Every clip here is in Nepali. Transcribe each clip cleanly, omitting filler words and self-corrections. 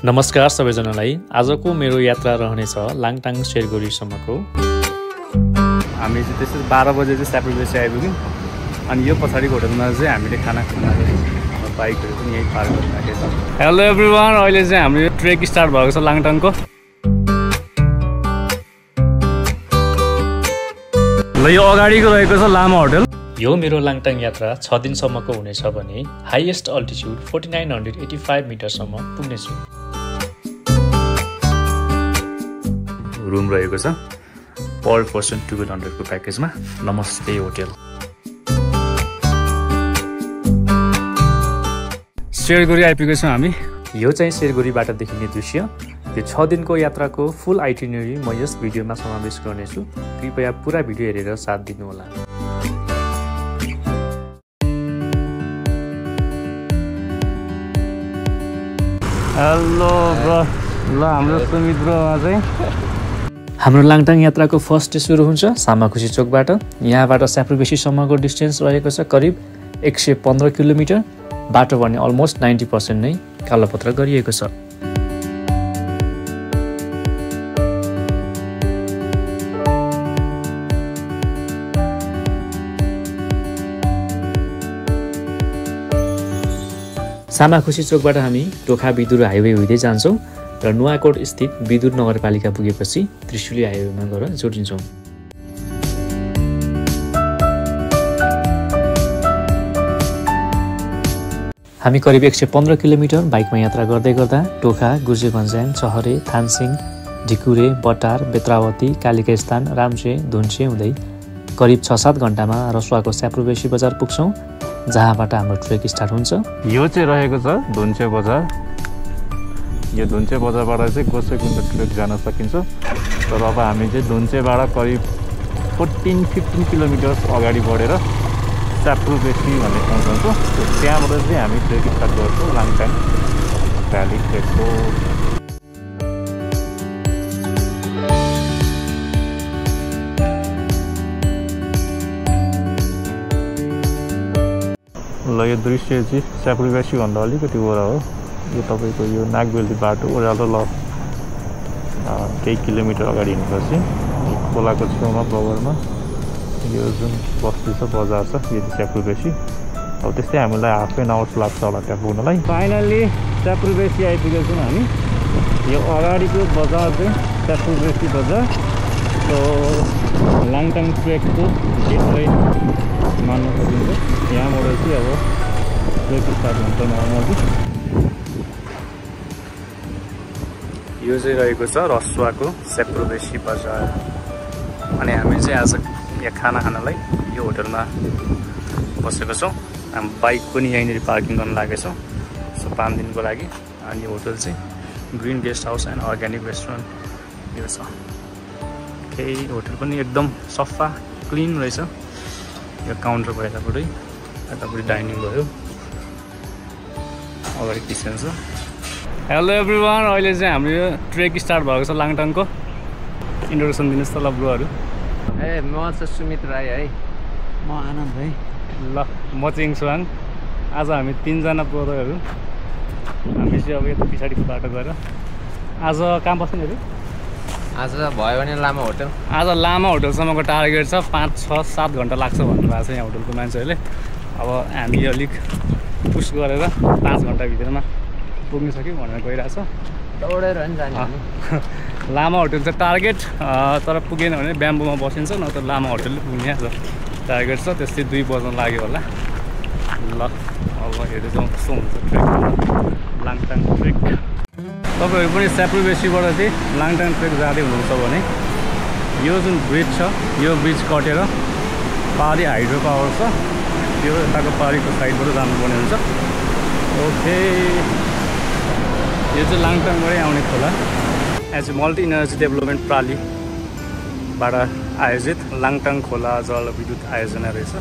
नमस्कार सबैजनालाई। आजको मेरो यात्रा रहनेछ लाङटाङ शेरगुरीसम्मको। हामी चाहिँ त्यसै 12 बजे चाहिँ स्यापुबेसी आइपुग्यौँ। अनि यो पछाडिको होटलमा चाहिँ हामीले खाना बाइकहरू पनि यहीँ पार्क गर्न राखेको छ। हेलो एभ्रिवान, अहिले चाहिँ हाम्रो ट्रेक स्टार्ट भएको छ लाङटाङको। ल यो अगाडिको रहेको छ लामा होटल। यो मेरो लाङटाङ यात्रा 6 दिनसम्मको हुनेछ भने हाइएस्ट अल्टिट्युड 4985 मिटरसम्म पुग्नेछु। रुम रहेको छ पर पर्सन 1200 को प्याकेजमा। नमस्ते होटल। शेरगुरी आइपुगेको छौँ हामी। यो चाहिँ शेरगुरीबाट देखिने दृश्य। यो 6 दिनको यात्राको फुल आइटिनरी म यस भिडियोमा समावेश गर्नेछु। कृपया पुरा भिडियो हेरेर साथ दिनुहोला। Hello bro. ल हाम्रो सुमित ब्रोमा चाहिँ हाम्रो लाङटाङ यात्राको फर्स्ट डे सुरु हुन्छ सामाखुसी चोकबाट। यहाँबाट स्यापुबेसीसम्मको डिस्टेन्स रहेको छ करिब 115 किलोमिटर। बाटो भने अलमोस्ट 90% नै कालोपत्र गरिएको छ। सामाखुसी चोकबाट हामी टोखा विदुर हाइवे हुँदै जान्छौँ र नुवाकोट स्थित विदुर नगरपालिका पुगेपछि त्रिशुली हाइवेमा गएर जोडिन्छौँ। हामी करिब 115 किलोमिटर बाइकमा यात्रा गर्दै गर्दा टोखा, गुर्जेभन्ज्याङ, चहरे, थानसिङ, ढिकुरे, बटार, बेत्रावती, कालिका स्थान, रामसे, धुन्से हुँदै करिब 6-7 घन्टामा रसुवाको स्यापुबेसी बजार पुग्छौँ, जहाँबाट हाम्रो ट्रेक स्टार्ट हुन्छ। यो चाहिँ रहेको छ धुन्से बजार। यो धुन्से बजारबाट चाहिँ गोसेकुण्ड ट्रेक जान सकिन्छ। तर अब हामी चाहिँ धुन्सेबाट करिब 14-15 किलोमिटर्स अगाडि बढेर स्यापुबेसी भन्ने ठाउँ जान्छौँ। त्यहाँबाट चाहिँ हामी ट्रेक स्टार्ट गर्छौँ लाङटाङ भ्याली ट्रेकको। ल यो दृश्य चाहिँ स्यापुबेसीभन्दा अलिकति वरा हो। यो तपाईँको यो नागबेली बाटो ओह्रालो ल केही किलोमिटर अगाडि हिँडेपछि खोलाको छेउमा बगरमा यो जुन बस्ती छ बजार छ, यो चाहिँ स्यापुबेसी। अब त्यस्तै हामीलाई हाफ एन आवर्स लाग्छ होला त्यहाँ पुग्नलाई। फाइनल्ली स्यापुबेसी आइपुगेको छौँ हामी। यो अगाडिको बजार चाहिँ स्यापुबेसी बजार। सो लाङटाङ ट्रेकको गेटवे मान्न सकिन्छ। यहाँबाट चाहिँ अब ट्रेक स्टार्ट हुन्छ नर्मली। यो चाहिँ रहेको छ रसुवाको स्यापुबेसी बजार। अनि हामी चाहिँ आज यहाँ खाना खानलाई यो होटलमा बसेको छौँ। हामी बाइक पनि यहीँनिर पार्किङ गर्न लागेको छौँ। सो 5 दिनको लागि। अनि यो होटल चाहिँ green guest house and organic restaurant यो छ। केही होटल पनि एकदम सफा क्लिन रहेछ। यो काउन्टर भयो यतापट्टि, यतापट्टि डाइनिङ भयो, अगाडि किचन छ। हेलो एभ्रिवान, अहिले चाहिँ हाम्रो यो ट्रेक स्टार्ट भएको छ लाङटाङको। इन्ट्रोडक्सन दिनुहोस् त ल ब्रोहरू। म चाहिँ सुमित राई है। म आनन्द है। ल म चाहिँ इङसुवाङ। आज हामी 3 जना ब्रदरहरू। हामी चाहिँ अब यता पछाडिको बाटो गएर आज कहाँ बस्ने अरे? आज भयो भने लामा होटल। आज लामा होटलसम्मको टार्गेट छ। 5-6-7 घन्टा लाग्छ भन्नुभएको छ यहाँ होटलको मान्छेहरूले। अब हामी अलिक पुस गरेर 5 घन्टाभित्रमा पुग्न सक्यौँ भनेर गइरहेछ। दौडेर नि जाने लामा होटल चाहिँ टार्गेट। तर पुगेन भने ब्याम्बोमा बसिन्छ, नत्र लामा होटलले पुग्ने आज टार्गेट छ। त्यस्तै 2 बज्न लाग्यो होला। ल अब हेर्दै जाउँ कस्तो हुन्छ ट्रेक लाङटाङ ट्रेक। तपाईँहरू पनि स्यापुबेसीबाट चाहिँ लाङटाङ ट्रेक जाँदै हुनुहुन्छ भने यो जुन ब्रिज छ, यो ब्रिज कटेर पारी हाइड्रो पावर छ, यो यताको पारीको साइडबाट जानुपर्ने हुन्छ। ओके, यो चाहिँ लाङटाङबाटै आउने खोला। एज मल्टी इनर्जी डेभलपमेन्ट प्रालीबाट आयोजित लाङटाङ खोला जलविद्युत आयोजना रहेछ।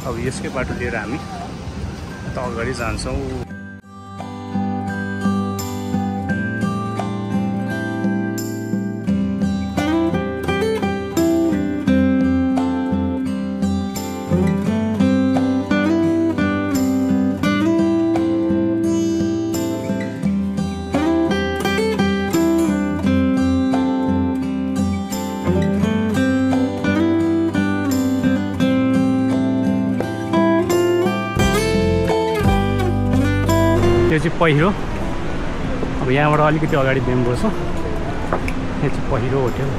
अब यसकै बाटो लिएर हामी त अगाडि जान्छौँ। यो चाहिँ पहिरो। अब यहाँबाट अलिकति अगाडि बेम्बो छ, यो चाहिँ पहिरो होटेल।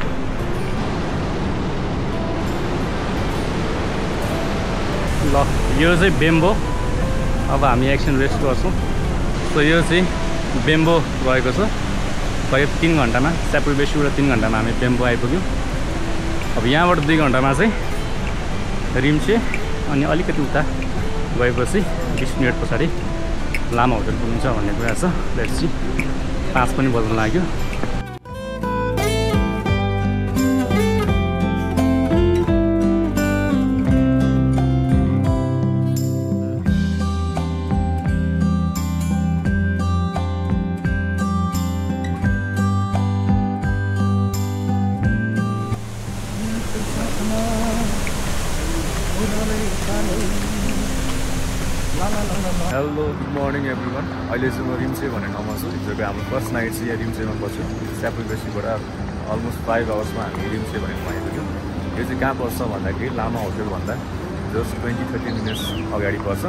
ल यो चाहिँ बेम्बो। अब हामी एकछिन रेस्ट गर्छौँ। सो यो चाहिँ बेम्बो रहेको छ। करिब 3 घन्टामा, स्यापुई बेसीबाट 3 घन्टामा हामी बेम्बो आइपुग्यौँ। अब यहाँबाट 2 घन्टामा चाहिँ रिम्चे, अनि अलिकति उता गएपछि 20 मिनट पछाडि लामा होटल पुगिन्छ भन्ने कुरा छ। लेट्स सी, 5 पनि बज्न लाग्यो। Hello good morning everyone. अहिले चाहिँ म रिम्चे भन्ने ठाउँमा छु। हिजोको हाम्रो फर्स्ट नाइट चाहिँ यहाँ रिम्चेमा बस्यो। स्यापुई बेसीबाट अलमोस्ट 5 आवर्समा हामी रिम्चे भन्ने ठाउँ आइपुग्यौँ। यो चाहिँ कहाँ पर्छ भन्दाखेरि लामा होटलभन्दा जस्ट 20-30 मिनट्स अगाडि पर्छ।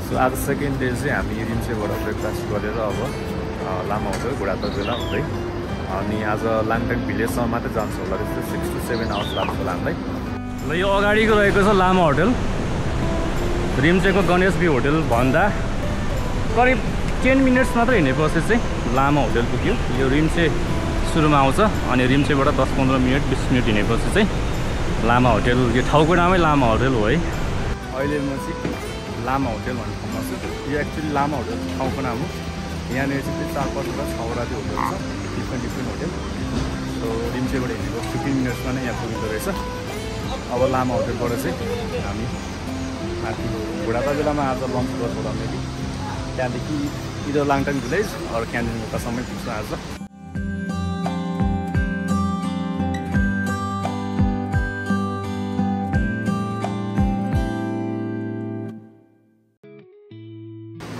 सो आज सेकेन्ड डे चाहिँ हामी रिम्चेबाट ब्रेकफास्ट गरेर अब लामा होटल घोडातल बेला हुँदै अनि आज लाङटाङ भिलेजसम्म मात्रै जान्छ होला। त्यस्तो 6 to 7 आवर्स लाग्छ होला हामीलाई। ल यो अगाडिको रहेको छ लामा होटल। रिम्चेको गणेश भी होटल भन्दा करिब 10 मिनट्स मात्र हिँडेपछि चाहिँ लामा होटल पुग्यो। यो रिम्चे सुरुमा आउँछ अनि रिम्चेबाट 10-15 मिनट 20 मिनट हिँडेपछि चाहिँ लामा होटल। यो ठाउँको नामै लामा होटल हो है। अहिले म चाहिँ लामा होटल भन्ने ठाउँमा छु। यो एक्चुअली लामा होटल ठाउँको नाम हो। यहाँनिर चाहिँ 4-5वटा 6वटा चाहिँ होटल छ, डिफ्रेन्ट होटल। सो रिम्चेबाट हिँडेको 15 मिनट्समा नै यहाँ पुगिँदो रहेछ। अब लामा होटलबाट चाहिँ हामी माथि घोडाता बेलामा आज लन्च गर्छ होला मेबी। त्यहाँदेखि इदर लाङटाङ भिलेज अरू क्यान्डिन उतासम्मै पुग्छ आज।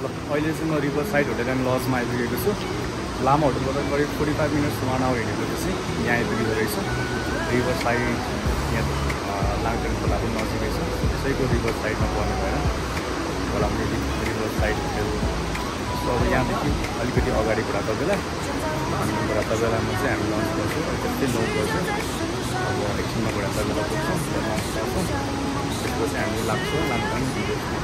ल अहिले चाहिँ म रिभर साइड होटल एन्ड लजमा आइपुगेको छु। लामा होटलबाट करिब 45 मिनट्स 1 आवर हिँडेपछि यहाँ आइपुगेको रहेछ। रिभर साइड यहाँ लाङटाङ खोला पनि नजिकै छ। त्यसैको रिभर साइडमा पर्ने भएर खोला पनि रिभर साइड होटल। सो अब यहाँदेखि अलिकति अगाडि घोडाता बेला, अनि घोडाता बेलामा चाहिँ हामी लन्च गर्छौँ। त्यस्तै 9 बज्यो। अब एकछिनमा घोडाता बेला पुग्छौँ, लन्च गर्छौँ। त्यसपछि हामी लाग्छौँ लाङटाङ भिलेजतिर।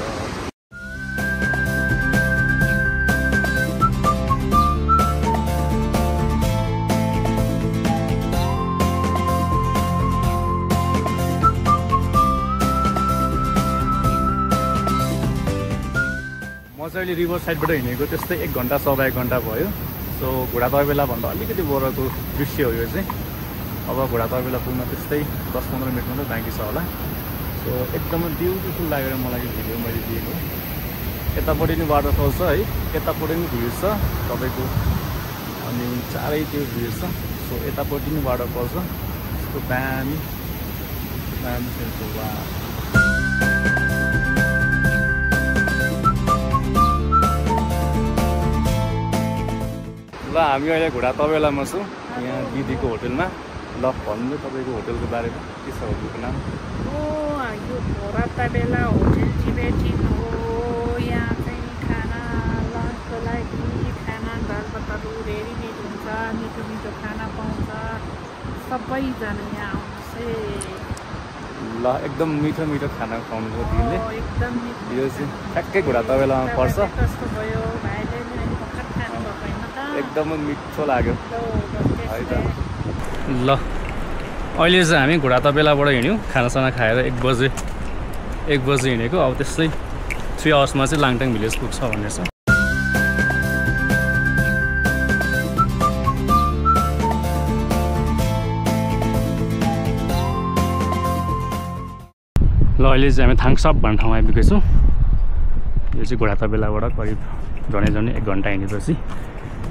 अहिले रिभर साइडबाट हिँडेको त्यस्तै 1 घन्टा सवा 1 घन्टा भयो। सो घोडाता बेलाभन्दा अलिकति वरको दृश्य हो यो चाहिँ। अब घोडाता बेला पुग्न त्यस्तै 10-15 मिनट मात्रै बाँकी छ होला। सो एकदमै ब्युटिफुल लागेर मलाई यो भिडियो मैले दिएको। यतापट्टि नि वाटरफल छ है, यतापट्टि नि भ्यू छ तपाईँको, अनि चारैतिर भ्यू छ। सो यतापट्टि नि वाटरफल छ। त्यसको दामी वा। ल हामी अहिले घोडाता बेलामा छौँ, यहाँ दिदीको होटलमा। ल भन्नु तपाईँको होटलको बारेमा के छ होटलको नाम? यो घोडाता बेला होटल टिबेटिन हो। यहाँ चाहिँ खाना लन्चको लागि खाना दाल भातहरू रेडीमेड हुन्छ, मिठो मिठो खाना पाउँछ। सबैजना यहाँ आउनुहोस्। ल एकदम मिठो मिठो खाना खुवाउनु दिदीले। एकदम मिठो। यो चाहिँ ठ्याक्कै घोडाता बेलामा पर्छ। कस्तो भयो भाइले नि भर्खर खानु भएको होइन त? एकदमै मिठो लाग्यो है त। ल अहिले चाहिँ हामी घोडाता बेलाबाट हिँड्यौँ। खानासाना खाएर 1 बजे हिँडेको। अब त्यस्तै 3 आवर्समा चाहिँ लाङटाङ भिलेज पुग्छ भन्ने छ। ल अहिले चाहिँ हामी थाङसाप भन्ने ठाउँ आइपुगेको छौँ। यो चाहिँ घोडाता बेलाबाट करिब झन्डै 1 घन्टा हिँडेपछि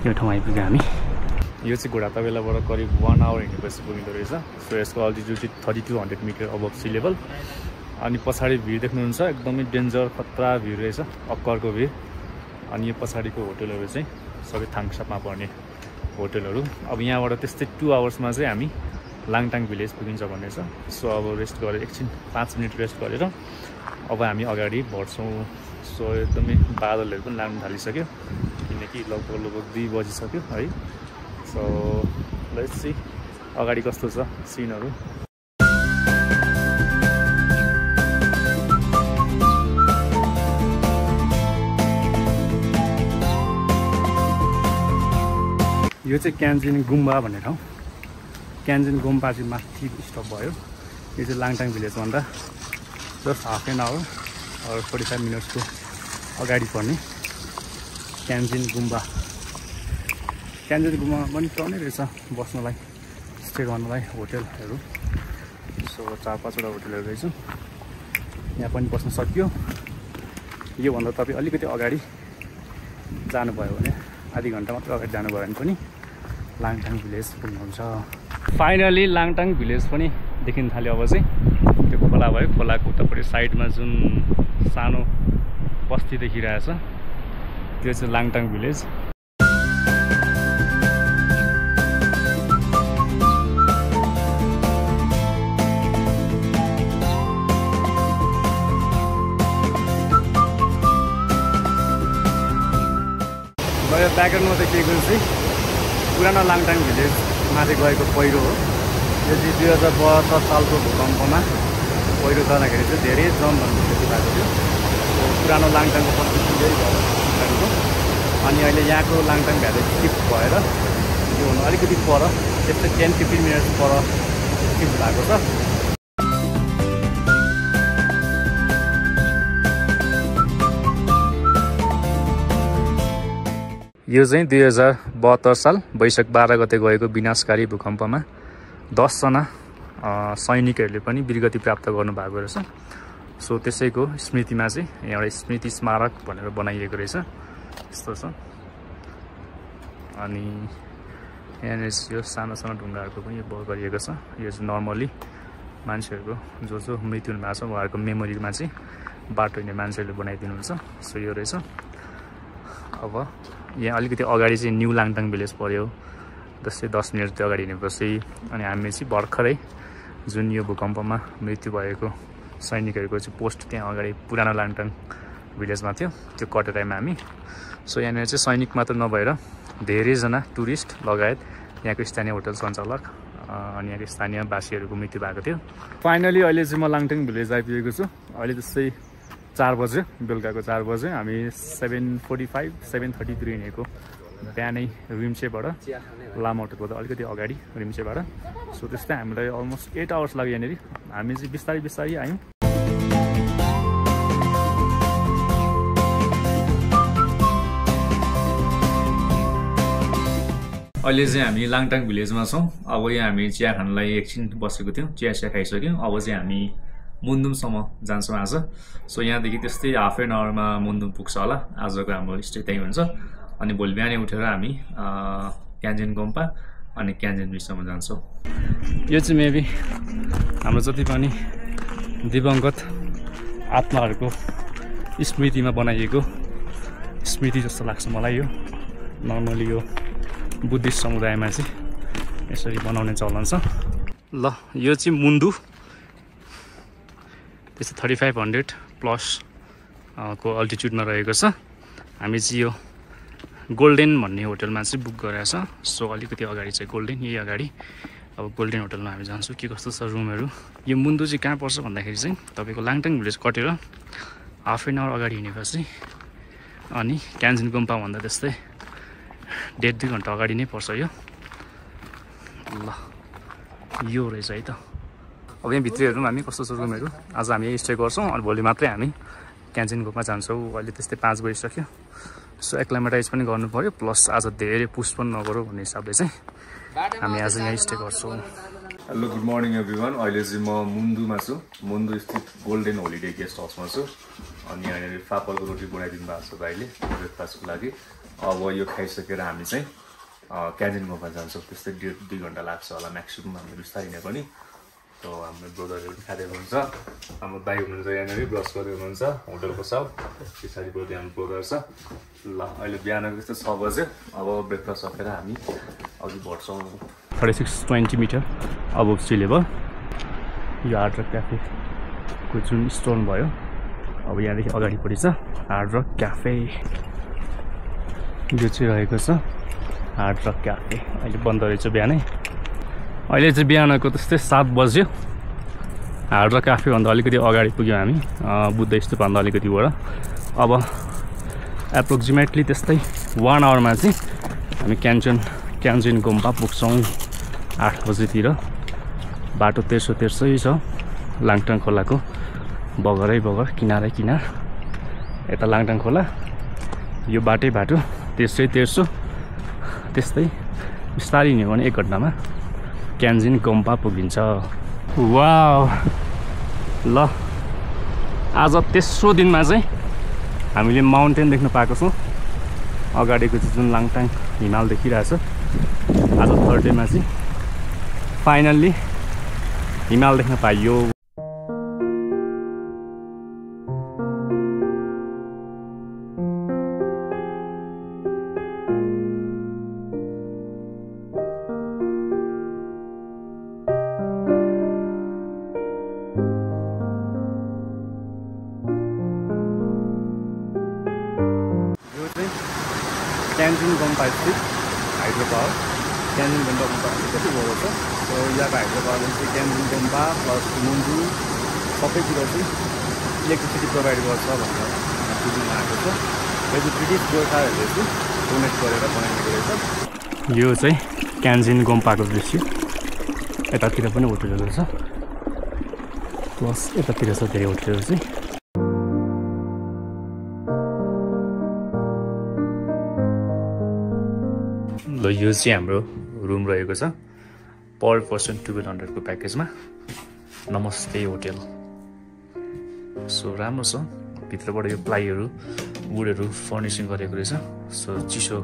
यो ठाउँ आइपुग्यो हामी। यो चाहिँ घोडाता बेलाबाट करिब 1 आवर हिँडेपछि पुगिँदो रहेछ। सो यसको अल्टिट्युड चाहिँ 3200 मिटर अबभ सी लेभल। अनि पछाडि भ्यू देख्नुहुन्छ, एकदमै डेन्जर खतरा भ्यू रहेछ, अक्करको भ्यू। अनि यो पछाडिको होटलहरू चाहिँ सबै थाङसापमा पर्ने होटलहरू। अब यहाँबाट त्यस्तै 2 आवर्समा चाहिँ हामी लाङटाङ भिलेज पुगिन्छ भन्ने छ। सो अब रेस्ट गरेर एकछिन 5 मिनट रेस्ट गरेर अब हामी अगाडि बढ्छौँ। सो एकदमै बादलहरू पनि लाग्न थालिसक्यो। किनकि लगभग 2 बजिसक्यो है। सो लेट्स सी अगाडि कस्तो छ सिनहरू। यो चाहिँ क्यान्जिन गुम्बा भन्ने ठाउँ। क्यान्जिन गुम्बा चाहिँ माथि स्टप भयो। यो चाहिँ लाङटाङ भिलेजभन्दा जस्ट हाफ एन आवर और 45 मिनट्सको अगाडि पर्ने क्यान्जिन गुम्बा। क्यान्जिन गुम्बामा पनि टर्नै रहेछ बस्नलाई, स्टे गर्नलाई होटलहरू। सो 4-5वटा होटलहरू रहेछ। यहाँ पनि बस्न सकियो। योभन्दा तपाईँ अलिकति अगाडि जानुभयो भने आधी घन्टा मात्र अगाडि जानुभयो भने पनि लाङटाङ भिलेज पुग्नुहुन्छ। फाइनली लाङटाङ भिलेज पनि देखिन थाल्यो। अब चाहिँ त्यो खोला भयो, खोलाको उतापट्टि साइडमा जुन सानो बस्ती देखिरहेछ त्यो चाहिँ लाङटाङ भिलेज। यो ब्याकग्राउन्डमा देखिएको चाहिँ पुरानो लाङटाङ भिलेजमा चाहिँ गएको पहिरो हो। यो चाहिँ 2072 सालको भूकम्पमा पहिरो जाँदाखेरि चाहिँ धेरै जनधनको क्षति भएको थियो। पुरानो लाङटाङको परिस्थिति यही भयो। अनि अहिले यहाँको लाङटाङ भ्याली सिफ्ट भएर योभन्दा अलिकति पर त्यस्तै 10-15 मिनट्स पर सिफ्ट भएको छ। यो चाहिँ 2072 साल वैशाख 12 गते गएको विनाशकारी भूकम्पमा 10 जना सैनिकहरूले पनि वीरगति प्राप्त गर्नुभएको रहेछ। सो त्यसैको स्मृतिमा चाहिँ एउटा स्मृति स्मारक भनेर बनाइएको रहेछ। यस्तो छ। अनि यहाँनिर यो सानो सानो ढुङ्गाहरूको पनि गरिएको छ। यो चाहिँ नर्मली मान्छेहरूको जो मृत्यु हुनुभएको छ उहाँहरूको मेमोरीमा चाहिँ बाटो हिँड्ने मान्छेहरूले बनाइदिनुहुन्छ। सो यो रहेछ। अब यहाँ अलिकति अगाडि चाहिँ न्यू लाङटाङ भिलेज पऱ्यो। जस्तै 10 मिनट त्यो अगाडि हिँडेपछि अनि हामी चाहिँ भर्खरै जुन यो भूकम्पमा मृत्यु भएको सैनिकहरूको चाहिँ पोस्ट त्यहाँ अगाडि पुरानो लाङटाङ भिलेजमा थियो, त्यो कटेर आयौँ हामी। सो यहाँनिर चाहिँ सैनिक मात्र नभएर धेरैजना टुरिस्ट लगायत यहाँको स्थानीय होटल सञ्चालक अनि यहाँको स्थानीय वासीहरूको मृत्यु भएको थियो। फाइनली अहिले चाहिँ म लाङटाङ भिलेज आइपुगेको छु। अहिले जस्तै 4 बजे, बेलुकाको 4 बजे। हामी 7:45-7:33 हिँडेको बिहानै रिम्चेबाट, लामा होटलबाट अलिकति अगाडि रिम्चेबाट। सो त्यस्तै हामीलाई अलमोस्ट 8 आवर्स लाग्यो यहाँनिर। हामी चाहिँ बिस्तारै बिस्तारै आयौँ। अहिले चाहिँ हामी लाङटाङ भिलेजमा छौँ। अब यहाँ हामी चिया खानलाई एकछिन बसेको थियौँ, चिया खाइसक्यौँ। अब चाहिँ हामी मुन्दुमसम्म जान्छौँ आज। सो यहाँदेखि त्यस्तै हाफ एन आवरमा मुन्दुम पुग्छ होला। आजको हाम्रो स्टे त्यहीँ हुन्छ। अनि भोलि बिहानै उठेर हामी क्यान्जिन गुम्बा अनि क्यान्जिन बिचसम्म जान्छौँ। यो चाहिँ मेबी हाम्रो जति पनि दिवंगत आत्माहरूको स्मृतिमा बनाइएको स्मृति जस्तो लाग्छ मलाई। यो नर्मली यो बुद्धिस्ट समुदायमा चाहिँ यसरी बनाउने चलन छ। ल यो चाहिँ मुन्दु, त्यस्तै 3500 प्लस को अल्टिट्युडमा रहेको छ। हामी चाहिँ यो गोल्डेन भन्ने होटलमा चाहिँ बुक गरेको छ। सो अलिकति अगाडि चाहिँ गोल्डेन, यही अगाडि। अब गोल्डेन होटलमा हामी जान्छौँ। के कस्तो छ रुमहरू। यो मुन्दु चाहिँ कहाँ पर्छ भन्दाखेरि चाहिँ तपाईँको लाङटाङ भिलेज कटेर हाफ एन आवर अगाडि हिँडेपछि अनि क्यान्जिन गुम्बा भन्दा त्यस्तै 1.5-2 घन्टा अगाडि नै पर्छ यो। ल यो रहेछ है त। अब यहाँ भित्र हेरौँ हामी कस्तो छ रुमहरू। आज हामी यही स्टे गर्छौँ अनि भोलि मात्रै हामी क्यान्जिन गुम्बा जान्छौँ। अहिले त्यस्तै 5 बजिसक्यो। सो एक्लामेटाइज पनि गर्नु पऱ्यो, प्लस आज धेरै पुस पनि नगरौँ भन्ने हिसाबले चाहिँ हामी आज यहाँ स्टे गर्छौँ। Hello good morning everyone. अहिले चाहिँ म मुन्दुमा छु। मुन्दु स्थित गोल्डेन होलिडे गेस्ट हाउसमा छु। अनि यहाँनिर फापरको रोटी बनाइदिनु भएको छ भाइले ब्रेकफास्टको लागि। अब यो खाइसकेर हामी चाहिँ क्यान्जिन गुम्बा जान्छौँ। त्यस्तै 1.5-2 घन्टा लाग्छ होला म्याक्सिमम् हामी बिस्तारै हिँड्यो पनि। सो हाम्रो ब्रदरहरू पनि खाँदै हुनुहुन्छ, हाम्रो दाइ हुनुहुन्छ यहाँनिर ब्रस गर्दै हुनुहुन्छ होटलको साउथ पछाडिपट्टि हाम्रो ब्रदर छ। ल अहिले बिहानको जस्तो 6 बजे। अब ब्रेकफास्ट सकेर हामी अघि बढ्छौँ। 3620 मिटर अब सी लेभल। यो हार्ड रक क्याफेको जुन स्टोन भयो अब यहाँदेखि अगाडिपट्टि छ हार्ड रक क्याफे। यो चाहिँ रहेको छ हार्ड रक क्याफे। अहिले बन्द रहेछ बिहानै। अहिले चाहिँ बिहानको त्यस्तै 7 बज्यो। हार्ड रक क्याफेभन्दा अलिकति अगाडि पुग्यौँ हामी बुद्ध स्तूपभन्दा अलिकतिबाट। अब एप्रोक्सिमेटली त्यस्तै 1 आवरमा चाहिँ हामी क्यान्जिन गुम्पा पुग्छौँ 8 बजेतिर। बाटो तेर्सै छ लाङटाङ खोलाको बगरै बगर किनारै किनार। यता लाङटाङ खोला यो बाटो तेर्सो त्यस्तै बिस्तारै हिँड्यो भने 1 घन्टामा क्यान्जिन गुम्पा पुगिन्छ। वाउ ल आज तेस्रो दिनमा चाहिँ हामीले माउन्टेन देख्न पाएको छौँ। अगाडिको चाहिँ जुन लाङटाङ हिमाल देखिरहेछ आज थर्ड डेमा चाहिँ फाइनल्ली हिमाल देख्न पाइयो। क्यान्जिन गुम्पा स्थित हाइड्रो पावर। क्यान्जिन गुम्पा अलिकति बडो छ। सो यहाँको हाइड्रो पावरले चाहिँ क्यान्जिन गुम्पा प्लस मुन्जु सबैतिर चाहिँ इलेक्ट्रिसिटी प्रोभाइड गर्छ भनेर बुझ्नु आएको छ। यो चाहिँ ब्रिटिस गोर्खाहरूले चाहिँ डोनेट गरेर बनाइएको रहेछ। यो चाहिँ क्यान्जिन गुम्पाको दृश्य। यतातिर पनि होटलहरू छ प्लस यतातिर छ धेरै होटलहरू चाहिँ। ल यो चाहिँ हाम्रो रुम रहेको छ पर पर्सन 1200 को प्याकेजमा नमस्ते होटल। सो राम्रो छ। भित्रबाट यो प्लाईहरू वुडहरू फर्निसिङ गरेको रहेछ। सो चिसो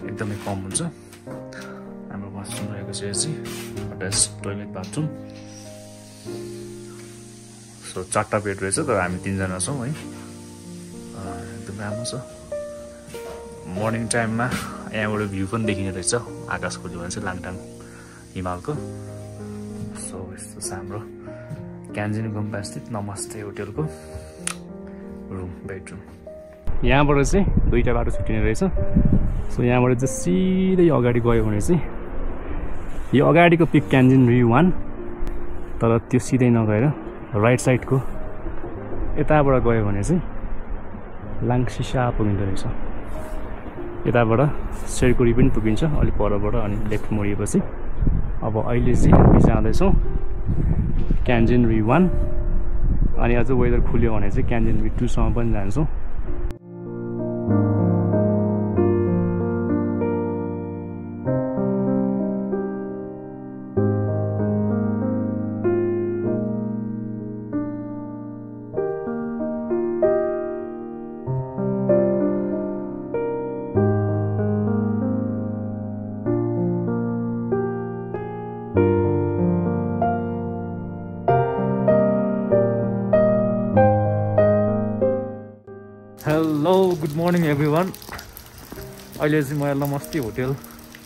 एकदमै कम हुन्छ। हाम्रो वासरुम रहेको छ यो चाहिँ अट्याच टोइलेट बाथरुम। सो 4टा बेड रहेछ तर हामी 3 जना छौँ है। एकदम राम्रो छ। मर्निङ टाइममा यहाँबाट भ्यू पनि देखिने रहेछ आकाशको जो भन्छ लाङटाङ हिमालको। सो यस्तो छ हाम्रो क्यान्जिन गुम्पा स्थित नमस्ते होटलको रुम बेडरुम। यहाँबाट चाहिँ 2टा बाटो छुट्टिने रहेछ। सो यहाँबाट चाहिँ सिधै अगाडि गयो भने चाहिँ यो अगाडिको पिक क्यान्जिन भ्यू 1 तर त्यो सिधै नगएर राइट साइडको यताबाट गयो भने चाहिँ लाङसिसा पुगिँदो रहेछ। यताबाट शेरकुरी पनि पुगिन्छ अलि परबाट अनि लेफ्ट मोडिएपछि। अब अहिले चाहिँ हामी जाँदैछौँ क्यान्जिन भ्यू 1 अनि अझ वेदर खुल्यो भने चाहिँ क्यान्जिन भ्यू 2 सम्म पनि जान्छौँ। Hello good morning everyone. अहिले चाहिँ म नमस्ते होटल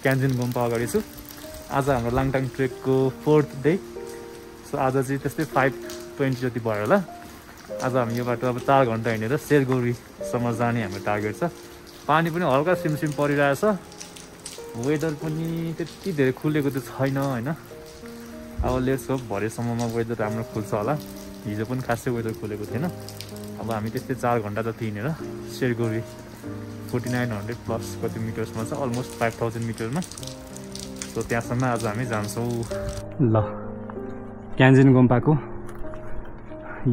क्यान्जिन गुम्पा अगाडि छु। आज हाम्रो लाङटाङ ट्रेकको 4th डे। सो आज चाहिँ त्यस्तै 5:20 जति भयो होला। आज हामी यो बाटो अब 4 घन्टा हिँडेर शेरगौरीसम्म जाने हाम्रो टार्गेट छ। पानी पनि हल्का सिमसिम परिरहेछ। वेदर पनि त्यति धेरै खुलेको त छैन होइन। अब लेट्स होप भरेसम्ममा वेदर राम्रो खुल्छ होला। हिजो पनि खासै वेदर खुलेको थिएन। अब हामी त्यस्तै 4 घन्टा जति हिँडेर शेरगौरी 4900 प्लस कति मिटर्समा छ अलमोस्ट 5000 मिटरमा। सो त्यहाँसम्म आज हामी जान्छौँ। ल क्यान्जिन गुम्पाको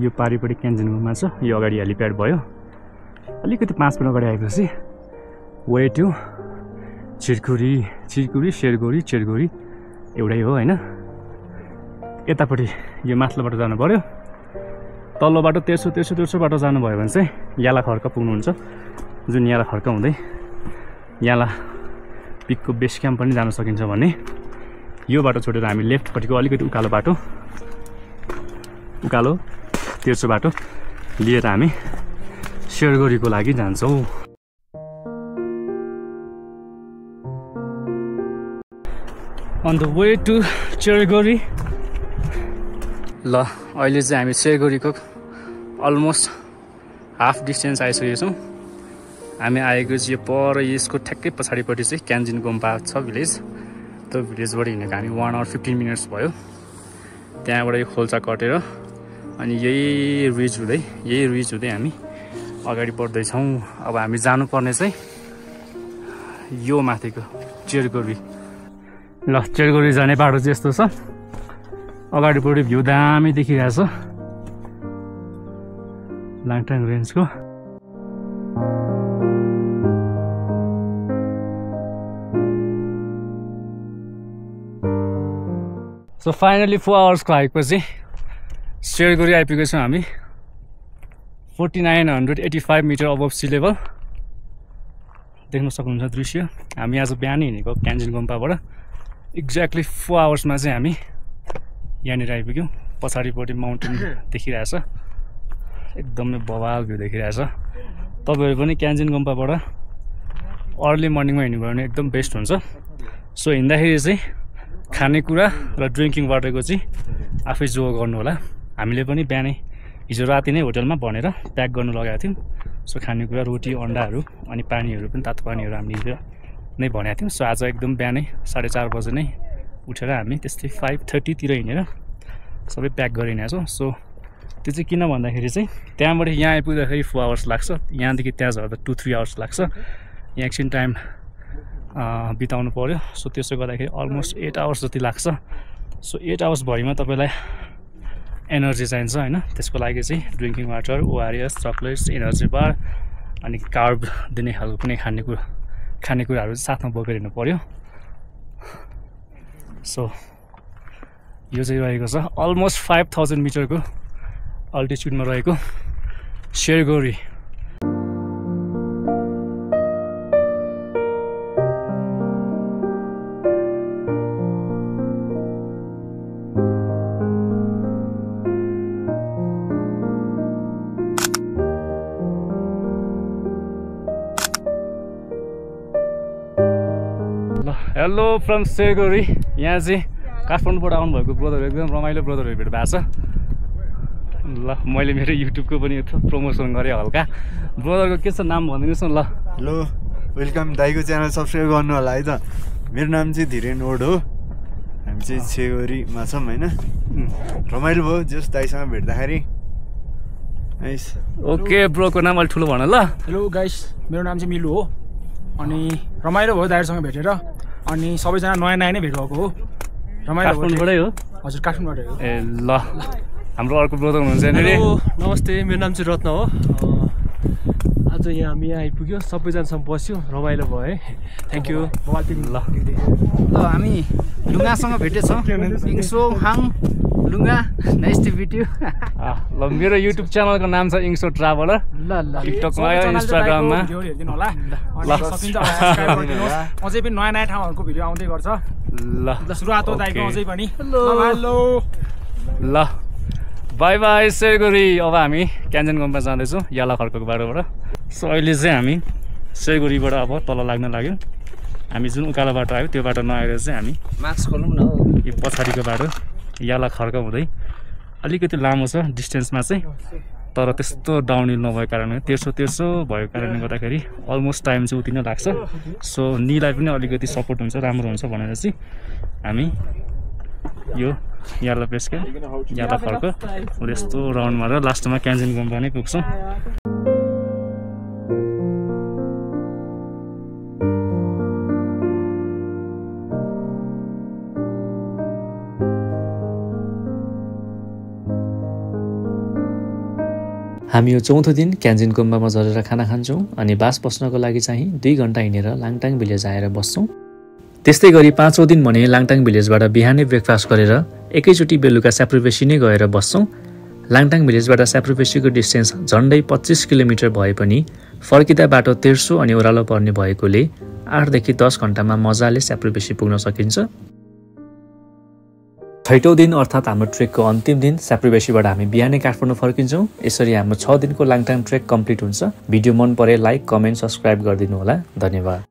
यो पारिपट्टि क्यान्जिन गुम्पा छ। यो अगाडि हेलिप्याड भयो। अलिकति 5 मिनट अगाडि आएपछि वे टु शेरगौरी एउटै हो होइन। यतापट्टि यो माथिल्लो बाटो जानु पर्यो। तल्लो बाटो तेर्सो बाटो जानुभयो भने चाहिँ याला खर्क पुग्नुहुन्छ। जुन याला खर्क हुँदै याला पिकको बेस क्याम्प पनि जान सकिन्छ भने यो बाटो छोडेर हामी लेफ्टपट्टिको अलिकति उकालो तेर्सो बाटो लिएर हामी शेरगौरीको लागि जान्छौँ। On the way to Shergauri. ल अहिले चाहिँ हामी शेरगौरीको अलमोस्ट हाफ डिस्टेन्स आइसकेको छौँ। हामी आएको चाहिँ यो पर यसको ठ्याक्कै पछाडिपट्टि चाहिँ क्यान्जिन गोम्पा छ भिलेज। त्यो भिलेजबाट हिँडेको हामी 1 hour 15 minutes भयो। त्यहाँबाट यो खोल्चा कटेर अनि यही रिज हुँदै हामी अगाडि बढ्दैछौँ। अब हामी जानुपर्ने चाहिँ यो माथिको चेरगोरी। ल चेरगोरी जाने बाटो चाहिँ यस्तो छ। अगाडिपट्टि भ्यू दामी देखिरहेछ लाङटाङ रेन्जको। सो फाइनली 4 hours को आएपछि चेरगोरी आइपुगेको छौँ हामी। 4985 मिटर अबभ सी लेभल देख्न सक्नुहुन्छ दृश्य। हामी आज बिहानै हिँडेको क्यान्जिन गोम्पाबाट। एक्ज्याक्टली 4 hours मा चाहिँ हामी यहाँनिर आइपुग्यौँ। पछाडिपट्टि माउन्टेन देखिरहेछ, एकदमै बवाल भ्यू देखिरहेछ। तपाईँहरू पनि क्यान्जिन गोम्पाबाट अर्ली मर्निङमा हिँड्नुभयो भने एकदम बेस्ट हुन्छ। सो हिँड्दाखेरि चाहिँ खानेकुरा र ड्रिङ्किङ वाटरको चाहिँ आफै जो गर्नु होला। हामीले पनि बिहानै हिजो राति नै होटलमा भनेर प्याक गर्नु लगाएको थियौँ। सो खानेकुरा रोटी अन्डाहरू अनि पानीहरू पनि तातो पानीहरू हामीले नै भनेको थियौँ। सो आज एकदम बिहानै 4:30 बजे नै उठेर हामी त्यस्तै 5:30 तिर हिँडेर सबै प्याक गरेर हिँडेको छौँ। सो त्यो चाहिँ किन भन्दाखेरि चाहिँ त्यहाँबाट यहाँ आइपुग्दाखेरि 4 hours लाग्छ, यहाँदेखि त्यहाँ झर्दा 2-3 hours लाग्छ। यहाँ एकछिन टाइम बिताउनु पऱ्यो। सो त्यसो गर्दाखेरि अलमोस्ट 8 hours जति लाग्छ। सो 8 hours भरिमा तपाईँलाई एनर्जी चाहिन्छ होइन। त्यसको लागि चाहिँ drinking water, ORS, chocolates, energy bar अनि कार्ब दिने खालको कुनै खानेकुराहरू साथमा बोकेर हिँड्नु पऱ्यो। सो यो चाहिँ रहेको छ अलमोस्ट 5000 मिटरको अल्टिच्युडमा रहेको चेरगोरी। Hello from चेरगोरी। यहाँ चाहिँ काठमाडौँबाट आउनुभएको ब्रदर, एकदम रमाइलो ब्रदरहरू भेट भएको छ। ल मैले मेरो युट्युबको पनि प्रमोसन गरेँ हल्का। ब्रदरको के छ नाम भनिदिनुहोस् न। ल हेलो वेलकम। दाइको च्यानल सब्सक्राइब गर्नु होला है त। मेरो नाम चाहिँ धीरेन ओड हो। हामी चाहिँ चेरगोरीमा छौँ होइन। रमाइलो भयो जस दाइसँग भेट्दाखेरि। ओके ब्रोको नाम अलिक ठुलो भन ल। हेलो गाइस, मेरो नाम चाहिँ मिलु हो। अनि रमाइलो भयो दाइहरूसँग भेटेर। अनि सबैजना नयाँ नै भेट भएको हो। रमाइलो काठमाडौँबाटै हो? हजुर काठमाडौँबाटै हो। ए ल हाम्रो अर्को ब्रदर हुनुहुन्छ यहाँनिर। नमस्ते, मेरो नाम चाहिँ रत्न हो। आज यहाँ हामी आइपुग्यो, सबैजनासँग बस्यो, रमाइलो भयो है। Thank you. ल हामी लुङ्गासँग भेटेछौँ। इङ्सो Hang लुङ्गा, nice to meet you. ल मेरो युट्युब च्यानलको नाम छ इङ्सो ट्राभलर। टिकटकमा, इन्स्टाग्राममा हेरिदिनु होला। अझै पनि नयाँ नयाँ ठाउँहरूको भिडियो आउँदै गर्छ। ल सुरुवात हो दाइको अझै पनि। हेलो ल बाई बाई चेरगोरी। अब हामी क्यान्जिन गोम्पा जाँदैछौँ याला खर्कको बाटोबाट। सो अहिले चाहिँ हामी चेरगोरीबाट अब तल लाग्न लाग्यौँ। हामी जुन उकालो बाटो आयो त्यो बाटो नआएर चाहिँ हामी मास्क खोलौँ न हो। यो पछाडिको बाटो याला खर्क हुँदै अलिकति लामो छ डिस्टेन्समा चाहिँ, तर त्यस्तो डाउनहिल नभएको कारणले तेर्सो भएको कारणले गर्दाखेरि अलमोस्ट टाइम चाहिँ उति नै लाग्छ। सो निलाई पनि अलिकति सपोर्ट हुन्छ, राम्रो हुन्छ भनेर चाहिँ हामी यो याला बेस क्याम्प, याला खर्क यस्तो राउन्ड मारेर लास्टमा क्यान्जिन गोम्पा नै पुग्छौँ। हामी यो चौथो दिन क्यान्जिन गुम्बामा झरेर खाना खान्छौँ अनि बास बस्नको लागि चाहिँ 2 घन्टा हिँडेर लाङटाङ भिलेज आएर बस्छौँ। त्यस्तै गरी 5औं दिन भने लाङटाङ भिलेजबाट बिहानै ब्रेकफास्ट गरेर एकैचोटि बेलुका स्याप्रुपेसी नै गएर बस्छौँ। लाङटाङ भिलेजबाट स्याप्रुपेसीको डिस्टेन्स झन्डै 25 किलोमिटर भए पनि फर्किँदा बाटो तेर्सो अनि ओह्रालो पर्ने भएकोले 8 देखि 10 घन्टामा मजाले स्याप्रुपेसी पुग्न सकिन्छ। 6औं दिन अर्थात् हाम्रो ट्रेकको अन्तिम दिन स्याप्रुपेसीबाट हामी बिहानै काठमाडौँ फर्किन्छौँ। यसरी हाम्रो 6 दिनको लाङटाङ ट्रेक कम्प्लिट हुन्छ। भिडियो मन परे लाइक, कमेन्ट, सब्सक्राइब गरिदिनु होला। धन्यवाद।